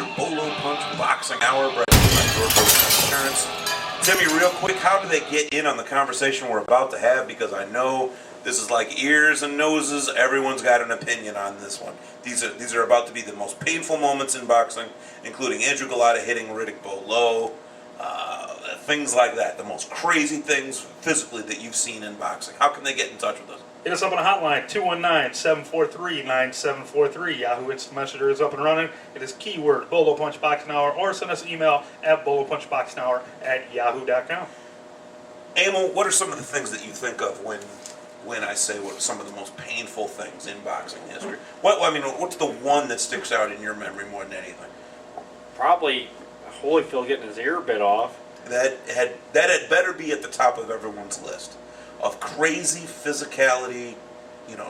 your Bolo Punch Boxing Hour brought to you by Georgia Insurance. Timmy, real quick, how do they get in on the conversation we're about to have? Because I know this is like ears and noses. Everyone's got an opinion on this one. These are about to be the most painful moments in boxing, including Andrew Galata hitting Riddick Bowe low, things like that. The most crazy things physically that you've seen in boxing. How can they get in touch with us? Hit us up on the hotline, 219-743-9743. Yahoo Instant Messenger is up and running. It is keyword Bolo Punch Boxing Hour, or send us an email at bolopunchboxinghour@yahoo.com. Emil, what are some of the things that you think of when I say what are some of the most painful things in boxing history? What's the one that sticks out in your memory more than anything? Probably Holyfield getting his ear bit off. That had better be at the top of everyone's list of crazy physicality,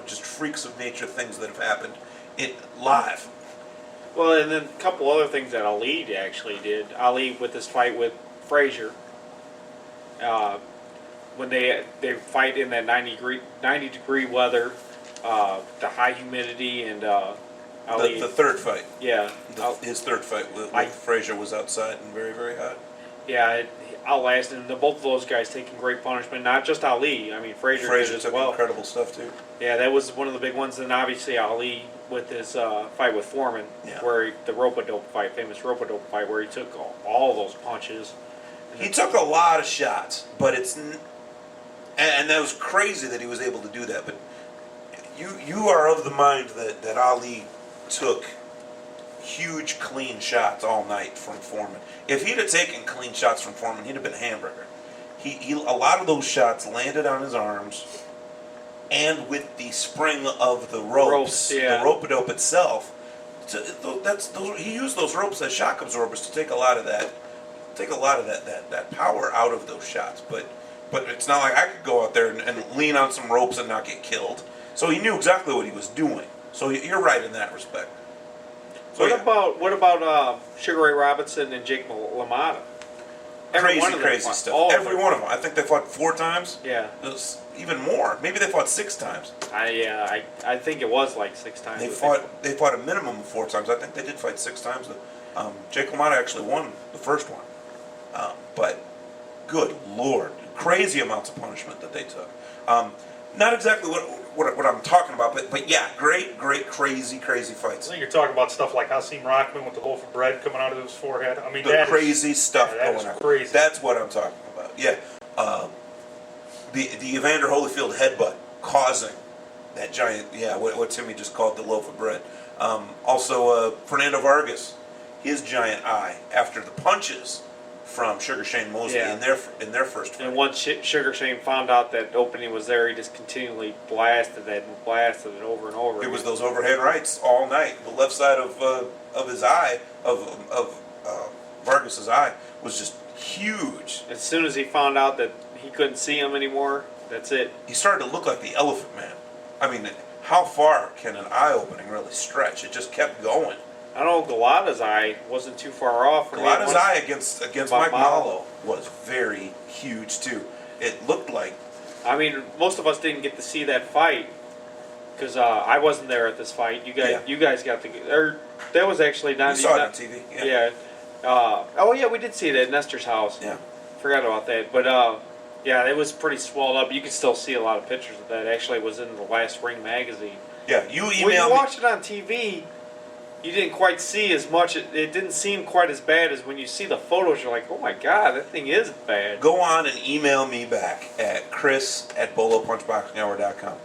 just freaks of nature, things that have happened live. Well, and then a couple other things that Ali actually did. Ali with his fight with Frazier. When they fight in that 90 degree weather, the high humidity, and Ali. The third fight. Yeah. His third fight with Frazier was outside and very, very hot. Yeah, it outlasted him. Both of those guys taking great punishment. Not just Ali. I mean, Frazier did as took well. Incredible stuff too. Yeah, that was one of the big ones. And obviously Ali with his fight with Foreman, where the rope-a-dope fight, famous rope-a-dope fight, where he took all those punches. He took a lot of shots, but and that was crazy that he was able to do that. But you are of the mind that Ali took huge clean shots all night from Foreman. If he'd have taken clean shots from Foreman, he'd have been a hamburger. A lot of those shots landed on his arms, and with the spring of the ropes, the rope-a-dope itself. He used those ropes as shock absorbers to take a lot of that power out of those shots. But it's not like I could go out there and lean on some ropes and not get killed. So he knew exactly what he was doing. So you're right in that respect. So what about Sugar Ray Robinson and Jake LaMotta? Crazy stuff. Every one of them. I think they fought 4 times. Yeah. It was even more. Maybe they fought 6 times. I think it was like 6 times. They fought a minimum of 4 times. I think they did fight 6 times. Jake LaMotta actually won the first one. But good Lord, crazy amounts of punishment that they took. Not exactly what I'm talking about, but yeah, great, crazy fights. I think you're talking about stuff like Hasim Rahman with the loaf of bread coming out of his forehead. I mean, the crazy stuff going on. Crazy. That's what I'm talking about. Yeah, the Evander Holyfield headbutt causing that giant. Yeah, what Timmy just called the loaf of bread. Also, Fernando Vargas, his giant eye after the punches from Sugar Shane Mosley in their first fight. And once Sugar Shane found out that opening was there, he just continually blasted it over and over. It was those overhead rights all night. The left side of his eye, of Vargas's eye, was just huge. As soon as he found out that he couldn't see him anymore, that's it. He started to look like the Elephant Man. I mean, how far can an eye opening really stretch? It just kept going. I know Galata's eye wasn't too far off. Galata's eye against Mike Mallow was very huge too. It looked like. I mean, most of us didn't get to see that fight because I wasn't there at this fight. You guys got to. That was actually not. You saw it on TV. Yeah. We did see it at Nestor's house. Yeah. Forgot about that, but yeah, it was pretty swelled up. You could still see a lot of pictures of that. Actually, it was in the Last Ring magazine. Yeah, you emailed me. When you watched it on TV. You didn't quite see as much. It didn't seem quite as bad as when you see the photos. You're like, oh my God, that thing is bad. Go on and email me back at chris@bolopunchboxinghour.com.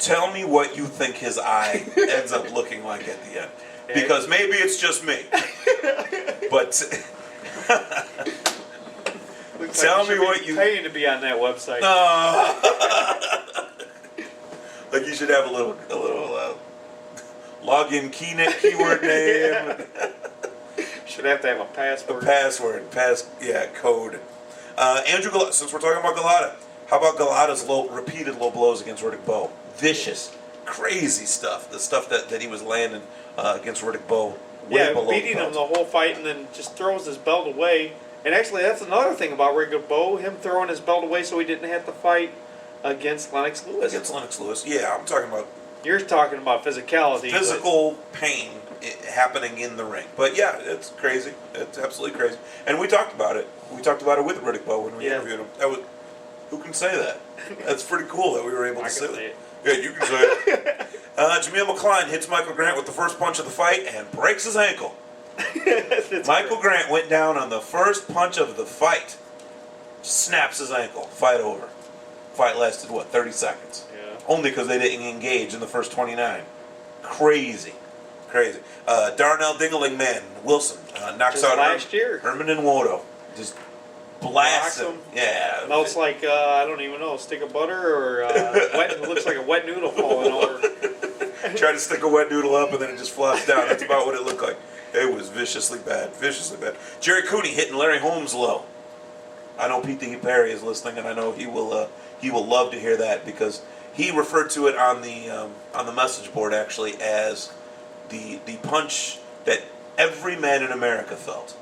Tell me what you think his eye ends up looking like at the end. Because maybe it's just me. But tell me what you... paying to be on that website. Like you should have a little login keyword name. Should have to have a password. Code. Andrew Galata, since we're talking about Galata, how about Galata's repeated low blows against Riddick Bowe? Vicious, crazy stuff. The stuff that he was landing against Riddick Bowe. Beating him the whole fight and then just throws his belt away. And actually, that's another thing about Riddick Bowe, him throwing his belt away so he didn't have to fight against Lennox Lewis. Yeah, I'm talking about You're talking about physicality. Physical pain happening in the ring. But yeah, it's crazy. It's absolutely crazy. And we talked about it. We talked about it with Riddick Bowe when we interviewed him. That was, who can say that? That's pretty cool that we were able to say it. Yeah, you can say it. Jameel McCline hits Michael Grant with the first punch of the fight and breaks his ankle. Michael Grant went down on the first punch of the fight. Snaps his ankle. Fight over. Fight lasted, 30 seconds? Yeah. Only because they didn't engage in the first 29. Crazy. Darnell Dinglingman Wilson knocks out last year. Herman and Wodo. Just blasts him. Yeah. Melts like, I don't even know, a stick of butter or it looks like a wet noodle falling over. Try to stick a wet noodle up and then it just flops down. That's about what it looked like. It was viciously bad. Jerry Cooney hitting Larry Holmes low. I know Pete the Perry is listening, and I know he will love to hear that because he referred to it on the message board actually as the punch that every man in America felt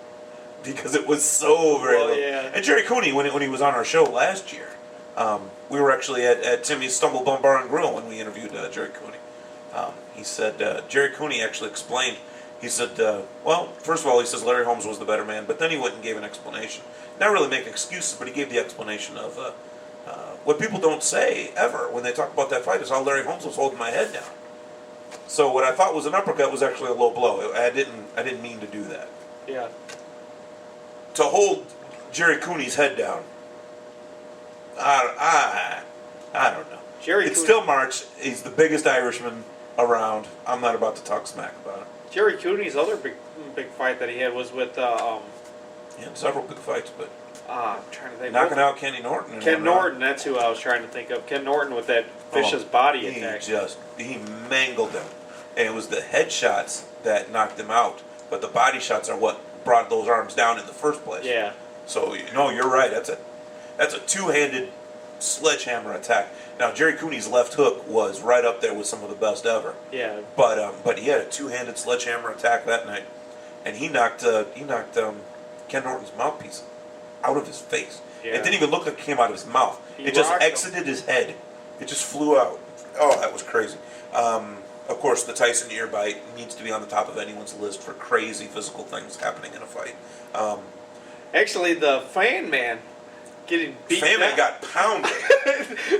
because it was so very low. Yeah. And Jerry Cooney, when he was on our show last year, we were actually at Timmy's Stumble Bum Bar and Grill when we interviewed Jerry Cooney. He said Jerry Cooney actually explained. He said, well, first of all, he says Larry Holmes was the better man, but then he went and gave an explanation. Not really making excuses, but he gave the explanation of what people don't say ever when they talk about that fight is how Larry Holmes was holding my head down. So what I thought was an uppercut was actually a low blow. I didn't mean to do that. Yeah. To hold Jerry Cooney's head down, I don't know. It's still March. He's the biggest Irishman around. I'm not about to talk smack about him. Jerry Cooney's other big fight that he had was with he had several big fights, but I'm trying to think. Knocking out Kenny Norton. Ken Norton, that's who I was trying to think of. Ken Norton with that vicious body attack. He mangled him. And it was the headshots that knocked him out, but the body shots are what brought those arms down in the first place. Yeah. So you're right. That's a two-handed sledgehammer attack. Now Jerry Cooney's left hook was right up there with some of the best ever. Yeah. But he had a two-handed sledgehammer attack that night, and he knocked Ken Norton's mouthpiece out of his face. Yeah. It didn't even look like it came out of his mouth. It just exited his head. It just flew out. Oh, that was crazy. Of course, the Tyson ear bite needs to be on the top of anyone's list for crazy physical things happening in a fight. Actually, the Fan Man getting beat. Fan Man got pounded.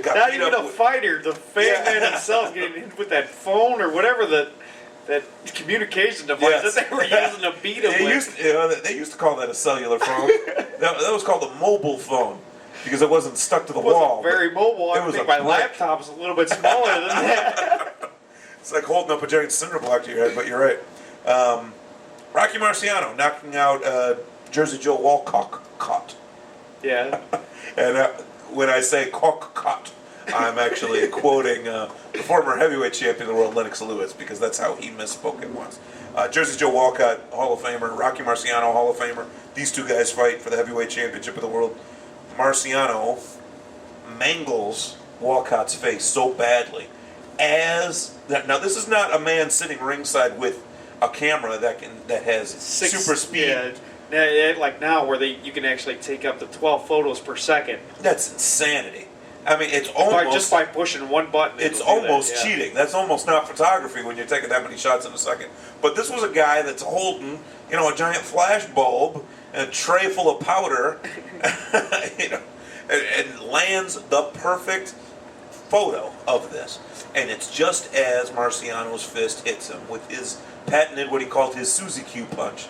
Not even a fighter. The Fan Man himself getting hit with that phone or whatever that communication device that they were using to beat him with. They used to call that a cellular phone. that was called a mobile phone because it wasn't stuck to the wall. Very mobile. I think my laptop is a little bit smaller than that. It's like holding up a giant cinder block to your head, but you're right. Rocky Marciano knocking out Jersey Joe Walcott. Yeah. And when I say cock, I'm actually quoting the former heavyweight champion of the world, Lennox Lewis, because that's how he misspoke it once. Jersey Joe Walcott, Hall of Famer. Rocky Marciano, Hall of Famer. These two guys fight for the heavyweight championship of the world. Marciano mangles Walcott's face so badly. Now, this is not a man sitting ringside with a camera that has super speed. Yeah, like now where you can actually take up to 12 photos per second. That's insanity. I mean, it's almost just by pushing one button. It's almost cheating. That's almost not photography when you're taking that many shots in a second. But this was a guy that's holding, a giant flash bulb and a tray full of powder, and lands the perfect photo of this. And it's just as Marciano's fist hits him with his patented, what he called his Suzy Q punch,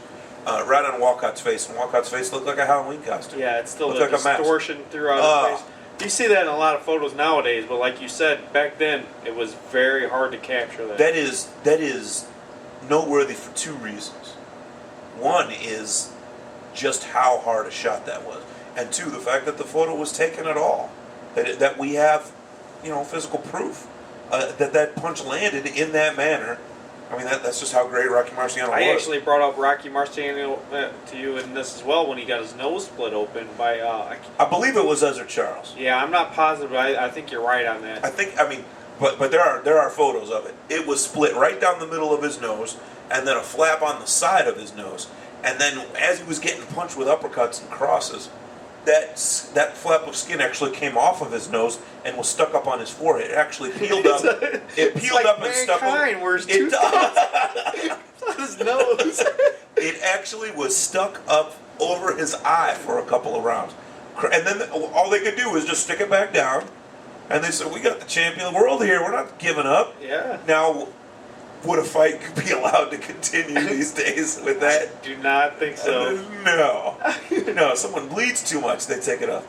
right on Walcott's face. And Walcott's face looked like a Halloween costume. Yeah, it's still the distortion throughout his face. You see that in a lot of photos nowadays, but like you said, back then it was very hard to capture that. That is noteworthy for two reasons. One is just how hard a shot that was, and two, the fact that the photo was taken at all. That we have, physical proof that punch landed in that manner. I mean, that's just how great Rocky Marciano was. I actually brought up Rocky Marciano to you in this as well when he got his nose split open by... I believe it was Ezra Charles. Yeah, I'm not positive, but I think you're right on that. But there are photos of it. It was split right down the middle of his nose, and then a flap on the side of his nose. And then as he was getting punched with uppercuts and crosses, that flap of skin actually came off of his nose and was stuck up on his forehead. It actually peeled up. It peeled like up and stuck up. Mankind, where his tooth on his nose. It actually was stuck up over his eye for a couple of rounds. And then all they could do was just stick it back down. And they said, we got the champion of the world here. We're not giving up. Yeah. Now, would a fight be allowed to continue these days with that? I do not think so. No. No, if someone bleeds too much, they take it off.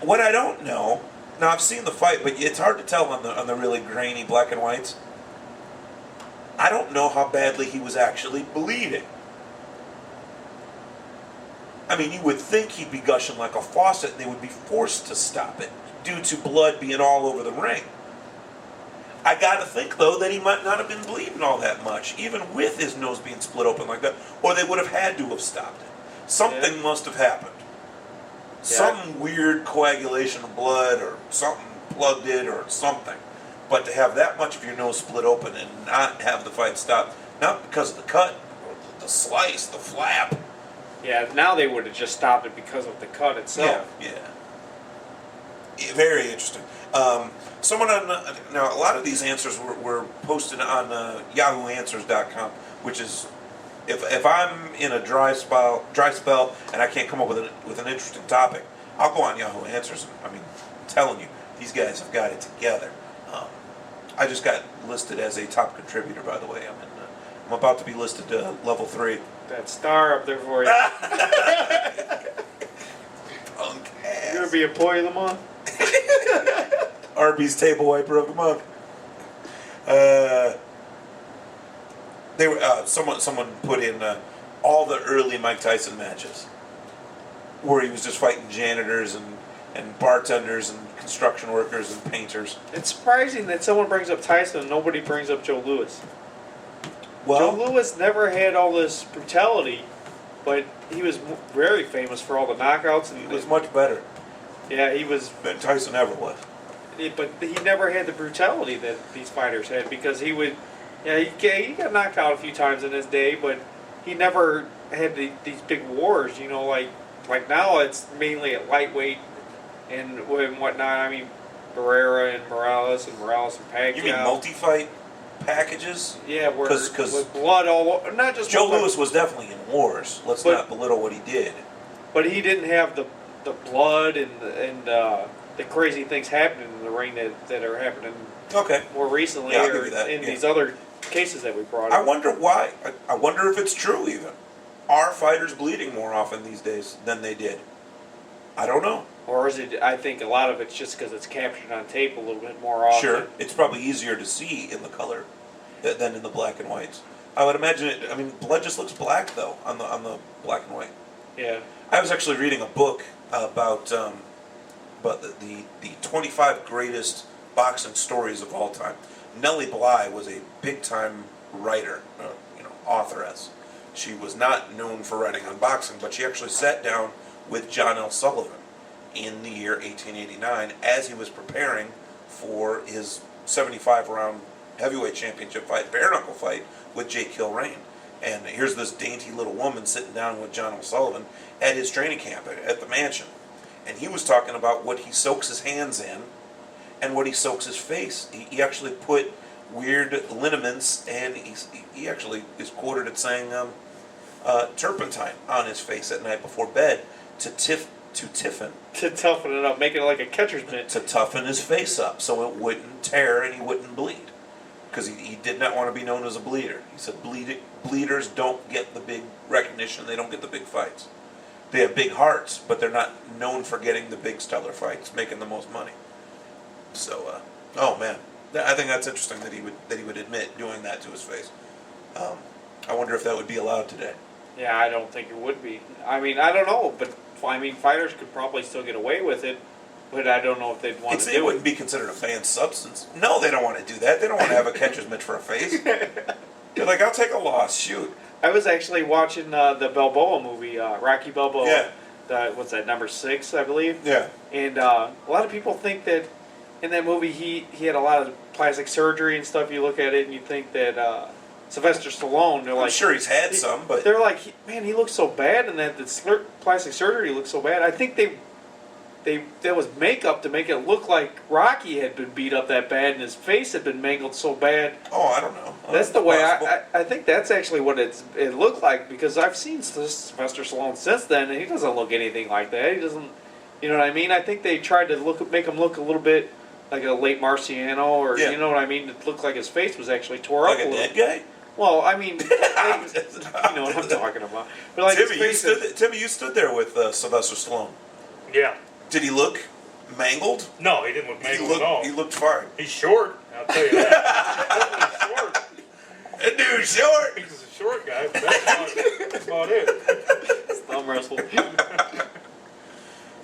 What I don't know, now I've seen the fight, but it's hard to tell on the really grainy black and whites. I don't know how badly he was actually bleeding. I mean, you would think he'd be gushing like a faucet and they would be forced to stop it due to blood being all over the ring. I gotta think, though, that he might not have been bleeding all that much, even with his nose being split open like that, or they would have had to have stopped it. Something must have happened. Yeah. Some weird coagulation of blood or something plugged it or something. But to have that much of your nose split open and not have the fight stop, not because of the cut, or the slice, the flap. Yeah, now they would have just stopped it because of the cut itself. Yeah. Very interesting. Someone on now a lot of these answers were posted on YahooAnswers.com, which is if I'm in a dry spell and I can't come up with an interesting topic, I'll go on Yahoo Answers. I mean, I'm telling you, these guys have got it together. I just got listed as a top contributor, by the way. I'm about to be listed to level 3. That star up there for you. Punk ass. You're gonna be employee of the month. Arby's table wiper of the month. They were someone put in all the early Mike Tyson matches where he was just fighting janitors and bartenders and construction workers and painters. It's surprising that someone brings up Tyson and nobody brings up Joe Louis. Well, Joe Louis never had all this brutality, but he was very famous for all the knockouts. And he was much better. Yeah, he was. Than Tyson ever was. But he never had the brutality that these fighters had because he would. Yeah, he got knocked out a few times in his day, but he never had these big wars. You know, like now it's mainly at lightweight and whatnot. I mean, Barrera and Morales and Pacquiao. You mean multi-fight packages? Yeah, because with blood all over. Not just Joe Louis was definitely in wars. Let's not belittle what he did. But he didn't have the blood and the crazy things happening in the ring that are happening more recently or in these other cases that we brought up. I wonder why. I wonder if it's true even. Are fighters bleeding more often these days than they did? I don't know. Or is it, I think a lot of it's just because it's captured on tape a little bit more often. Sure. It's probably easier to see in the color than in the black and whites. I would imagine it. I mean, blood just looks black, though, on the black and white. Yeah. I was actually reading a book about the 25 greatest boxing stories of all time. Nellie Bly was a big-time writer, authoress. She was not known for writing on boxing, but she actually sat down with John L. Sullivan in the year 1889 as he was preparing for his 75-round heavyweight championship fight, bare-knuckle fight, with Jake Kilrain. And here's this dainty little woman sitting down with John L. Sullivan at his training camp at the mansion. And he was talking about what he soaks his hands in and what he soaks his face. He actually put weird liniments, and he actually is quoted as saying turpentine on his face at night before bed to toughen it up, make it like a catcher's mitt. To toughen his face up so it wouldn't tear and he wouldn't bleed. Because he did not want to be known as a bleeder. He said bleeders don't get the big recognition, they don't get the big fights. They have big hearts, but they're not known for getting the big stellar fights, making the most money. So, oh man, I think that's interesting that he would admit doing that to his face. I wonder if that would be allowed today. Yeah, I don't think it would be. I mean, I don't know, but I mean, fighters could probably still get away with it, but I don't know if they'd want to do it. It wouldn't be considered a banned substance. No, they don't want to do that. They don't want to have a catcher's mitt for a face. They're like, I'll take a loss. Shoot. I was actually watching the Balboa movie, Rocky Balboa. Yeah. What's that, number 6, I believe? Yeah. And a lot of people think that in that movie he had a lot of plastic surgery and stuff. You look at it and you think that Sylvester Stallone, they're like... I'm sure he's had some, but... They're like, man, he looks so bad, and that the plastic surgery looks so bad. I think they that was makeup to make it look like Rocky had been beat up that bad and his face had been mangled so bad. Oh, I don't know. That's the way Possible. I think that's actually what it looked like, because I've seen Sylvester Stallone since then and he doesn't look anything like that. He doesn't, you know what I mean? I think they tried to make him look a little bit like a late Marciano, or Yeah. you know what I mean? It looked like his face was actually tore Like up a a little. dead guy? Well, I mean, you know what I'm talking about. But like his face Timmy, you stood there with Sylvester Stallone. Yeah. Did he look mangled? No, he didn't look mangled at all. He looked fine. He's short. I'll tell you that. He's totally short. That dude's short. He's a short guy. But that's about it. thumb wrestle.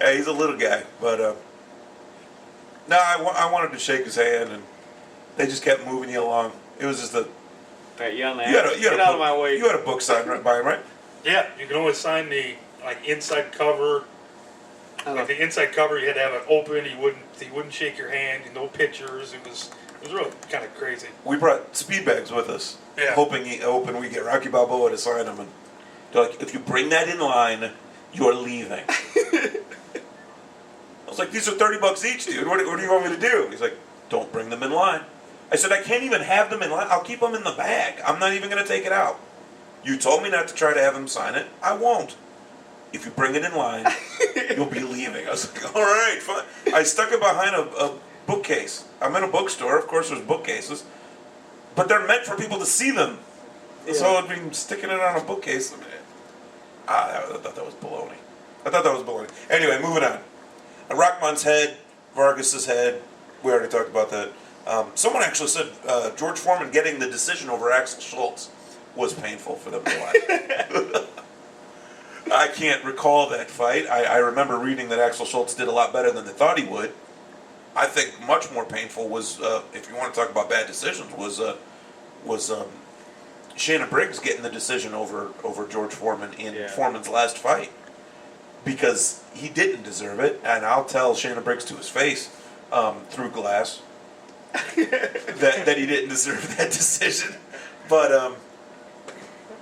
Yeah, he's a little guy, but no, I wanted to shake his hand, and they just kept moving you along. It was just Right, you on that? you had Get out of my way. You had a book signed right by him, right? Yeah, you can always sign the inside cover. Like the inside cover, you had to have it open. He wouldn't shake your hand. No pictures. It was really kind of crazy. We brought speed bags with us, Yeah. hoping we get Rocky Balboa to sign them, and they're like, if you bring that in line, you're leaving. I was like, these are $30 each, dude. What do you want me to do? He's like, don't bring them in line. I said, I can't even have them in line. I'll keep them in the bag. I'm not even going to take it out. You told me not to try to have him sign it. I won't. If you bring it in line, you'll be leaving. I was like, all right, fine. I stuck it behind a bookcase. I'm in a bookstore. Of course, there's bookcases. But they're meant for people to see them. Yeah. So I'd be sticking it on a bookcase. I thought that was baloney. Anyway, moving on. Rockman's head, Vargas's head. We already talked about that. Someone actually said George Foreman getting the decision over Axel Schultz was painful for them to watch. I can't recall that fight. I remember reading that Axel Schultz did a lot better than they thought he would. I think much more painful was, if you want to talk about bad decisions, was Shayna Briggs getting the decision over George Foreman in Foreman's last fight, because he didn't deserve it, and I'll tell Shayna Briggs to his face through glass that he didn't deserve that decision, but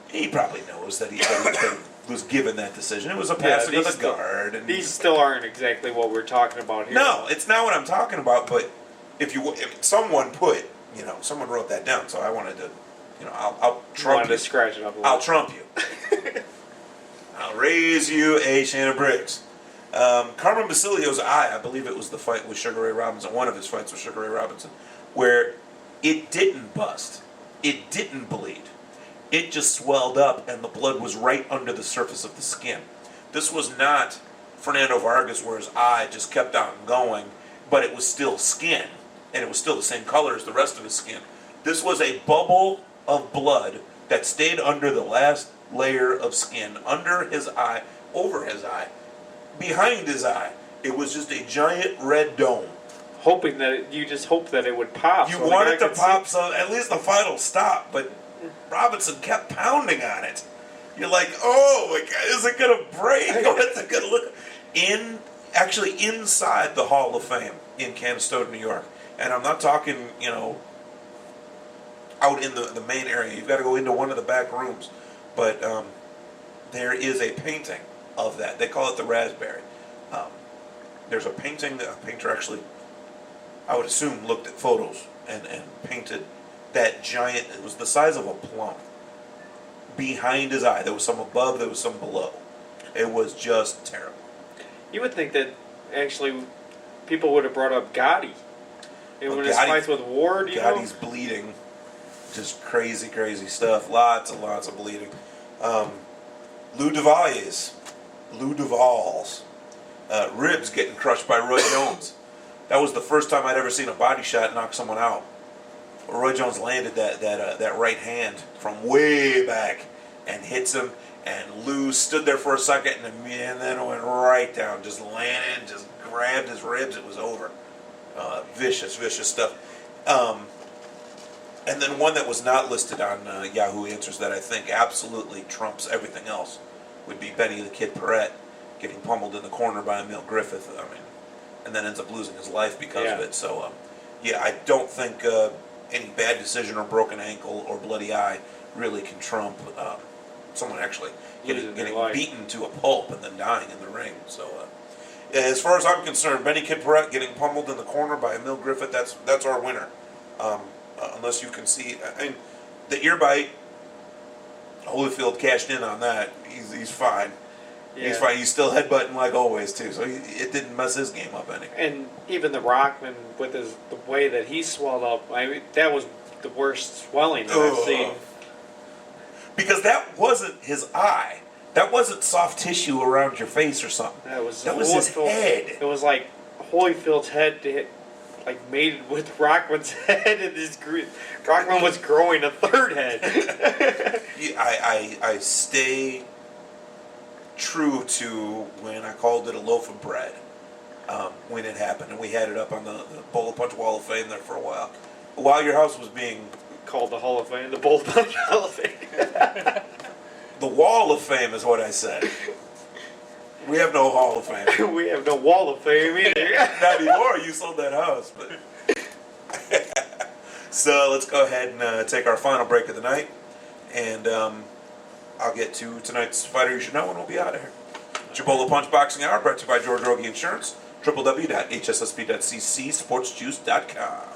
he probably knows that he was given that decision. It was a passing of the guard. And these still aren't exactly what we're talking about here. no, it's not what I'm talking about. But if someone wrote that down, so I wanted to, I'll trump you. To scratch it up a little. I'll trump you. I'll raise you a Shayna Briggs. Carmen Basilio's eye, I believe it was the fight with Sugar Ray Robinson, one of his fights with Sugar Ray Robinson, where it didn't bust. It didn't bleed. It just swelled up and the blood was right under the surface of the skin. This was not Fernando Vargas where his eye just kept on going, but it was still skin, and it was still the same color as the rest of his skin. This was a bubble of blood that stayed under the last layer of skin, under his eye, over his eye, behind his eye. It was just a giant red dome. Hoping that you just hoped that it would pop. You so wanted to pop, so at least the final stop, but Robinson kept pounding on it. You're like, oh my God, is it going to break? What's it going to look? Actually inside the Hall of Fame in Canastota, New York. And I'm not talking, out in the main area. You've got to go into one of the back rooms. But there is a painting of that. They call it the Raspberry. There's a painting that a painter actually, I would assume, looked at photos and painted that giant, it was the size of a plum, behind his eye. There was some above, there was some below. It was just terrible. You would think that actually people would have brought up Gotti. When his fights with Ward, Gotti's bleeding. Just crazy, crazy stuff. Lots and lots of bleeding. Lou Duval's ribs getting crushed by Roy Jones. That was the first time I'd ever seen a body shot knock someone out. Roy Jones landed that right hand from way back and hits him, and Lou stood there for a second and then went right down, just landed, just grabbed his ribs. It was over. Vicious, vicious stuff. And then one that was not listed on Yahoo Answers that I think absolutely trumps everything else would be Benny the Kid Paret getting pummeled in the corner by Emil Griffith. And then ends up losing his life because of it. So, I don't think any bad decision or broken ankle or bloody eye really can trump someone actually getting beaten to a pulp and then dying in the ring. So, as far as I'm concerned, Benny Kid Barrett getting pummeled in the corner by Emil Griffith, that's our winner. Unless you can see, I mean, the ear bite, Holyfield cashed in on that. He's fine. Yeah. He's fine. He's still headbutting like always too, so it didn't mess his game up any. And even the Rockman with the way that he swelled up, I mean, that was the worst swelling that I've seen. Because that wasn't his eye. That wasn't soft tissue around your face or something. That was his head. It was like Holyfield's head like mated with Rockman's head, and Rockman was growing a third head. I stay true to when I called it a loaf of bread when it happened, and we had it up on the Bullet Punch Wall of Fame there for a while your house was being called the Hall of Fame, the Bullet Punch Hall of Fame. The Wall of Fame is what I said. We have no Hall of Fame. We have no Wall of Fame either. Not anymore. You sold that house, but. So let's go ahead and take our final break of the night, and I'll get to tonight's fighter you should know, and we'll be out of here. Bullet Punch Boxing Hour, brought to you by George Rogie Insurance. www.hssp.cc, sportsjuice.com.